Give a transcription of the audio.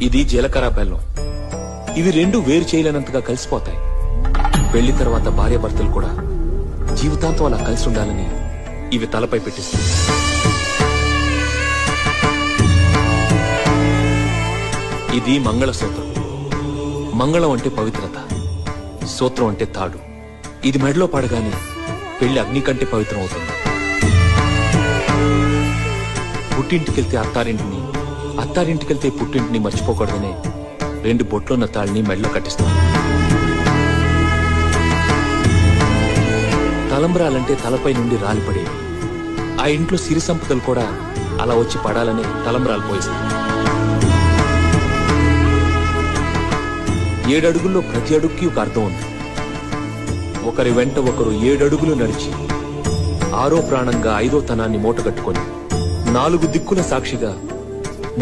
ఇది జీలకర్ర బెల్లం. ఇవి రెండు వేరు చేయలేనంతగా కలిసిపోతాయి. పెళ్లి తర్వాత భార్యాభర్తలు కూడా జీవితాంతం అలా కలిసి ఉండాలని ఇవి తలపై పెట్టిస్తుంది. ఇది మంగళసూత్రం. మంగళం అంటే పవిత్రత, సూత్రం అంటే తాడు. ఇది మెడలో పడగానే పెళ్లి అగ్ని కంటే పవిత్రం అవుతుంది. పుట్టింటికెళ్తే అత్తారింటిని, అత్తారింటికెళ్తే పుట్టింటిని మర్చిపోకూడదనే రెండు బొట్లున్న తాళ్ళని మెడలో కట్టిస్తాం. తలంబ్రాలంటే తలపై నుండి రాలిపడేవి. ఆ ఇంట్లో సిరి సంపదలు కూడా అలా వచ్చి పడాలని తలంబ్రాలు పోయిస్తాం. 7 అడుగుల్లో ప్రతి అడుగుకి ఒక అర్థం ఉంది. ఒకరి వెంట ఒకరు 7 అడుగులు నడిచి 6వ ప్రాణంగా 5వ తనాన్ని మూటగట్టుకొని 4 దిక్కుల సాక్షిగా